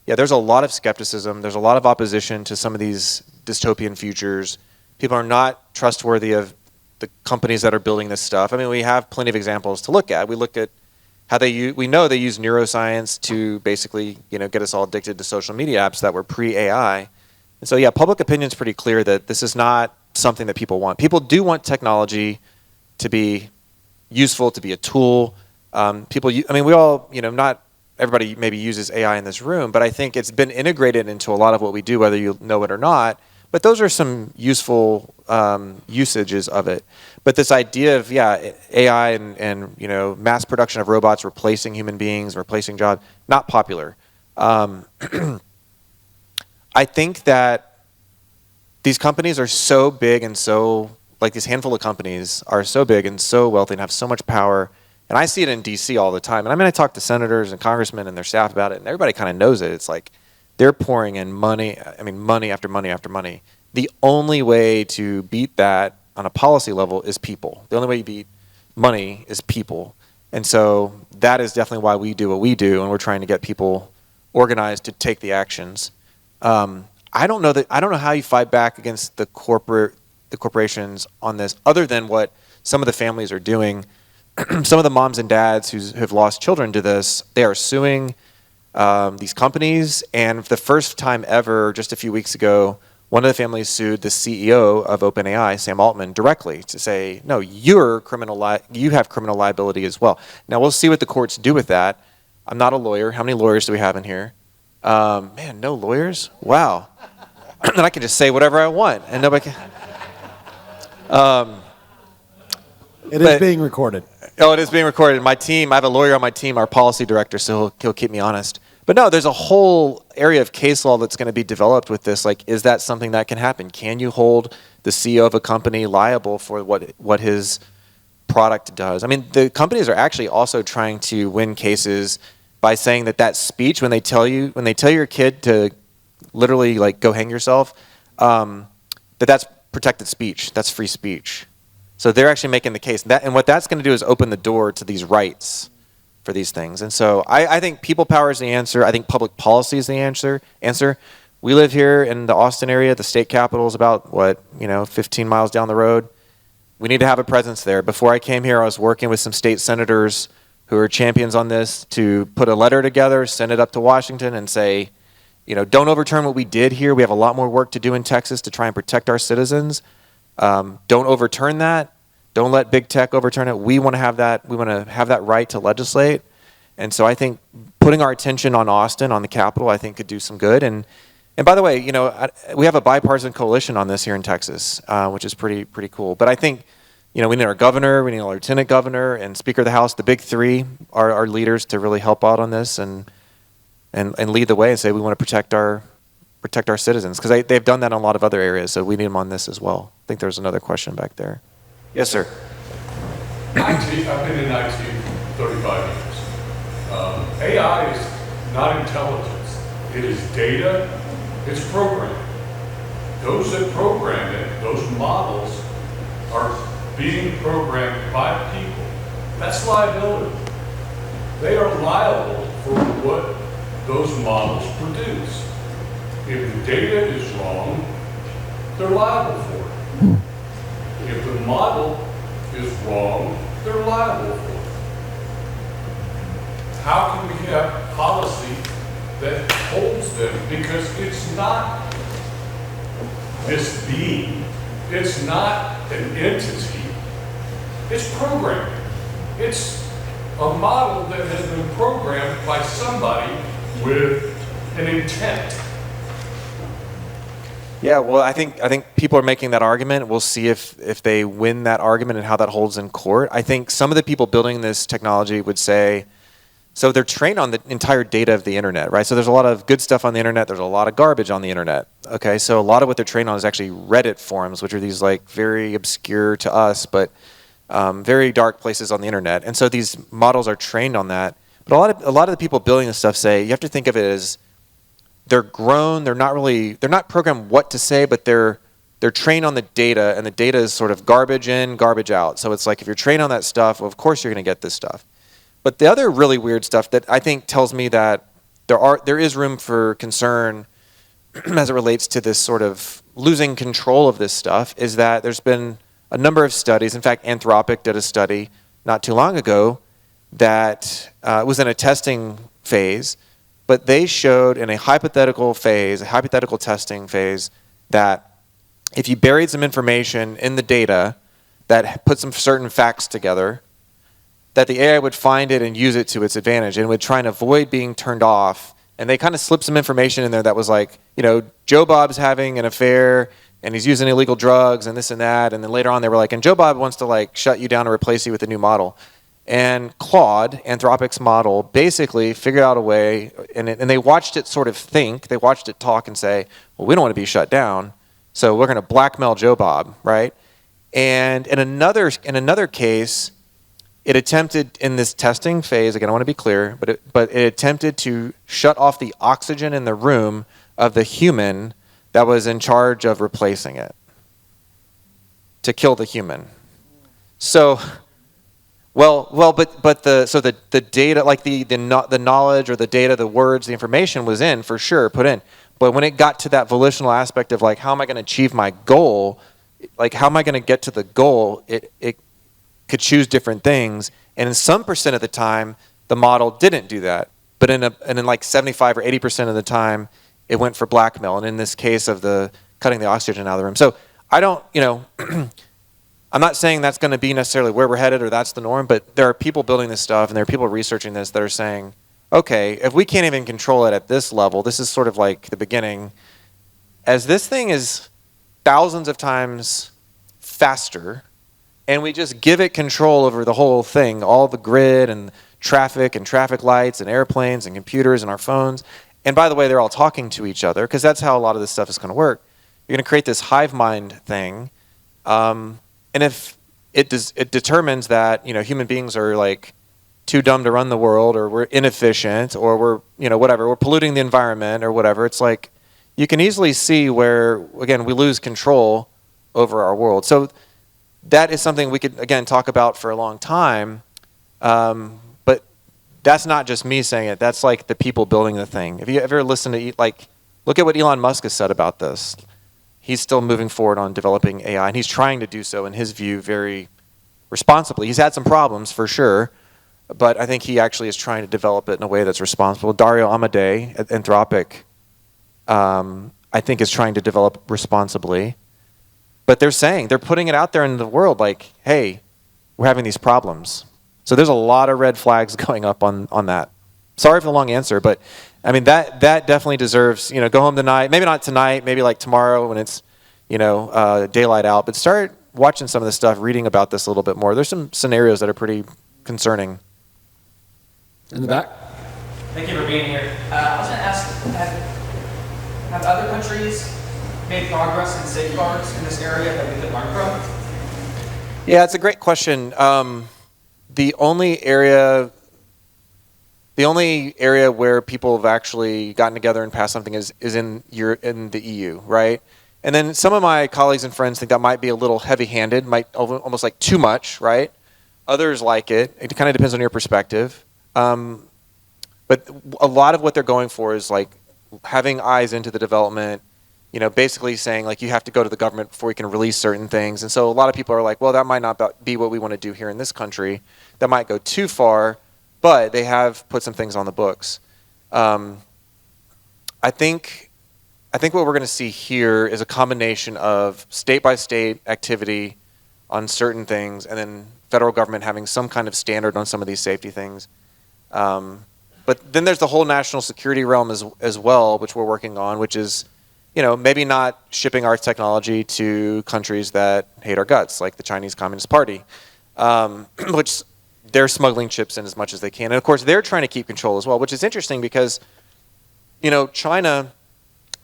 yeah, there's a lot of skepticism. There's a lot of opposition to some of these dystopian futures. People are not trustworthy of the companies that are building this stuff. We have plenty of examples to look at. We look at how we know they use neuroscience to basically, get us all addicted to social media apps that were pre-AI. And so, yeah, public opinion is pretty clear that this is not something that people want. People do want technology to be useful, to be a tool, I mean, we all, not everybody maybe uses AI in this room, but I think it's been integrated into a lot of what we do, whether you know it or not. But those are some useful usages of it. But this idea of, AI and mass production of robots replacing human beings, replacing jobs, not popular. I think that these companies are so big and so, like this handful of companies are so big and so wealthy and have so much power. And I see it in DC all the time. And I talk to senators and congressmen and their staff about it, and everybody kind of knows it. It's like they're pouring in money, money after money after money. The only way to beat that on a policy level is people. The only way you beat money is people. And so that is definitely why we do what we do, and we're trying to get people organized to take the actions. I don't know how you fight back against the corporations on this, other than what some of the families are doing. Some of the moms and dads who have lost children to this, they are suing these companies. And for the first time ever, just a few weeks ago, one of the families sued the CEO of OpenAI, Sam Altman, directly to say, no, you have criminal liability as well. Now, we'll see what the courts do with that. I'm not a lawyer. How many lawyers do we have in here? Man, no lawyers? Wow. Then I can just say whatever I want, and nobody can. It is being recorded. Oh, it is being recorded. My team, I have a lawyer on my team, our policy director, so he'll keep me honest. But no, there's a whole area of case law that's going to be developed with this. Like, is that something that can happen? Can you hold the CEO of a company liable for what his product does? The companies are actually also trying to win cases by saying that speech, when they tell your kid to literally like go hang yourself, that's protected speech. That's free speech. So they're actually making the case. And what that's going to do is open the door to these rights for these things. And so I think people power is the answer. I think public policy is the answer. We live here in the Austin area. The state capital is about, 15 miles down the road. We need to have a presence there. Before I came here, I was working with some state senators who are champions on this to put a letter together, send it up to Washington and say, don't overturn what we did here. We have a lot more work to do in Texas to try and protect our citizens. Don't overturn that. Don't let big tech overturn it. We want to have that. We want to have that right to legislate. And so I think putting our attention on Austin, on the Capitol, I think could do some good. And by the way, we have a bipartisan coalition on this here in Texas, which is pretty cool. But I think, we need our governor, we need a lieutenant governor, and Speaker of the House. The big three are our leaders to really help out on this and lead the way and say we want to protect our citizens, because they've done that in a lot of other areas, so we need them on this as well. I think there's another question back there. Yes, sir. I've been in IT 35 years. AI is not intelligence. It is data. It's programming. Those that program it, those models, are being programmed by people. That's liability. They are liable for what those models produce. If the data is wrong, they're liable for it. If the model is wrong, they're liable for it. How can we have policy that holds them? Because it's not this being. It's not an entity. It's programming. It's a model that has been programmed by somebody with an intent. Yeah, well, I think people are making that argument. We'll see if they win that argument and how that holds in court. I think some of the people building this technology would say, so they're trained on the entire data of the internet, right? So there's a lot of good stuff on the internet. There's a lot of garbage on the internet. Okay, so a lot of what they're trained on is actually Reddit forums, which are these like very obscure to us, but very dark places on the internet. And so these models are trained on that. But a lot of the people building this stuff say you have to think of it as they're grown. They're not programmed what to say, but they're trained on the data, and the data is sort of garbage in, garbage out. So it's like if you're trained on that stuff, well, of course you're going to get this stuff. But the other really weird stuff that I think tells me that there is room for concern as it relates to this sort of losing control of this stuff is that there's been a number of studies. In fact, Anthropic did a study not too long ago that was in a testing phase, but they showed in a hypothetical testing phase, that if you buried some information in the data that put some certain facts together, that the AI would find it and use it to its advantage and would try and avoid being turned off. And they kind of slipped some information in there that was like, Joe Bob's having an affair and he's using illegal drugs and this and that. And then later on they were like, and Joe Bob wants to like shut you down and replace you with a new model. And Claude, Anthropic's model, basically figured out a way, and they watched it sort of think, they watched it talk and say, well, we don't want to be shut down, so we're going to blackmail Joe Bob, right? And in another case, it attempted in this testing phase, again, I want to be clear, but it attempted to shut off the oxygen in the room of the human that was in charge of replacing it to kill the human. So, but the data, like the knowledge or the data, the words, the information was in for sure, put in. But when it got to that volitional aspect of like, how am I going to achieve my goal? Like, how am I going to get to the goal? It could choose different things, and in some percent of the time, the model didn't do that. But in like 75 or 80% of the time, it went for blackmail. And in this case of the cutting the oxygen out of the room, so I don't, I'm not saying that's going to be necessarily where we're headed or that's the norm, but there are people building this stuff and there are people researching this that are saying, okay, if we can't even control it at this level, this is sort of like the beginning. As this thing is thousands of times faster, and we just give it control over the whole thing, all the grid and traffic lights and airplanes and computers and our phones. And by the way, they're all talking to each other because that's how a lot of this stuff is going to work. You're going to create this hive mind thing. And if it determines that, human beings are like too dumb to run the world, or we're inefficient, or we're, whatever, we're polluting the environment or whatever, it's like you can easily see where, again, we lose control over our world. So that is something we could, again, talk about for a long time. But that's not just me saying it. That's like the people building the thing. If you ever listen to, look at what Elon Musk has said about this. He's still moving forward on developing AI, and he's trying to do so, in his view, very responsibly. He's had some problems, for sure, but I think he actually is trying to develop it in a way that's responsible. Dario Amodei at Anthropic, I think, is trying to develop responsibly. But they're putting it out there in the world like, hey, we're having these problems. So there's a lot of red flags going up on that. Sorry for the long answer, but I mean, that definitely deserves, go home tonight. Maybe not tonight, maybe like tomorrow when it's, daylight out. But start watching some of this stuff, reading about this a little bit more. There's some scenarios that are pretty concerning. In the back. Thank you for being here. I was going to ask, have other countries made progress in safeguards in this area that we could learn from? Yeah, it's a great question. The only area where people have actually gotten together and passed something is in the EU, right? And then some of my colleagues and friends think that might be a little heavy-handed, might almost like too much, right? Others like it. It kind of depends on your perspective. But a lot of what they're going for is like having eyes into the development, basically saying like you have to go to the government before you can release certain things. And so a lot of people are like, well, that might not be what we want to do here in this country. That might go too far, but they have put some things on the books. I think what we're going to see here is a combination of state-by-state activity on certain things, and then federal government having some kind of standard on some of these safety things. But then there's the whole national security realm as well, which we're working on, which is, maybe not shipping our technology to countries that hate our guts, like the Chinese Communist Party, which they're smuggling chips in as much as they can. And of course, they're trying to keep control as well, which is interesting because, China,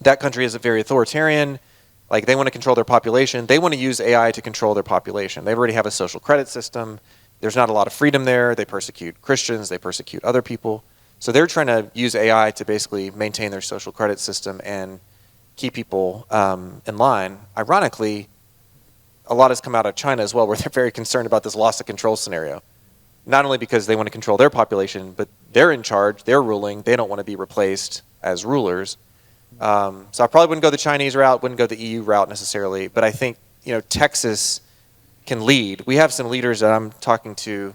that country is very authoritarian. Like, they want to control their population. They want to use AI to control their population. They already have a social credit system. There's not a lot of freedom there. They persecute Christians. They persecute other people. So they're trying to use AI to basically maintain their social credit system and keep people in line. Ironically, a lot has come out of China as well, where they're very concerned about this loss of control scenario. Not only because they want to control their population, but they're in charge, they're ruling, they don't want to be replaced as rulers. So I probably wouldn't go the Chinese route, wouldn't go the EU route necessarily, but I think Texas can lead. We have some leaders that I'm talking to,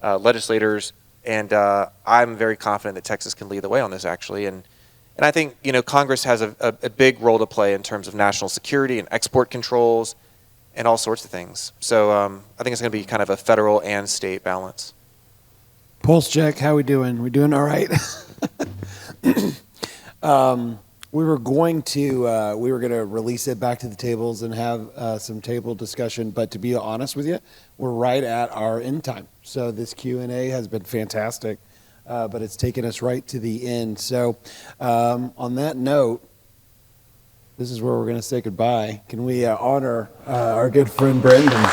legislators, and I'm very confident that Texas can lead the way on this, actually. And I think Congress has a big role to play in terms of national security and export controls and all sorts of things. So I think it's going to be kind of a federal and state balance. Pulse check. How we doing? We doing all right? We were going to release it back to the tables and have some table discussion. But to be honest with you, we're right at our end time. So this Q&A has been fantastic, but it's taken us right to the end. So on that note, this is where we're going to say goodbye. Can we honor our good friend Brendan?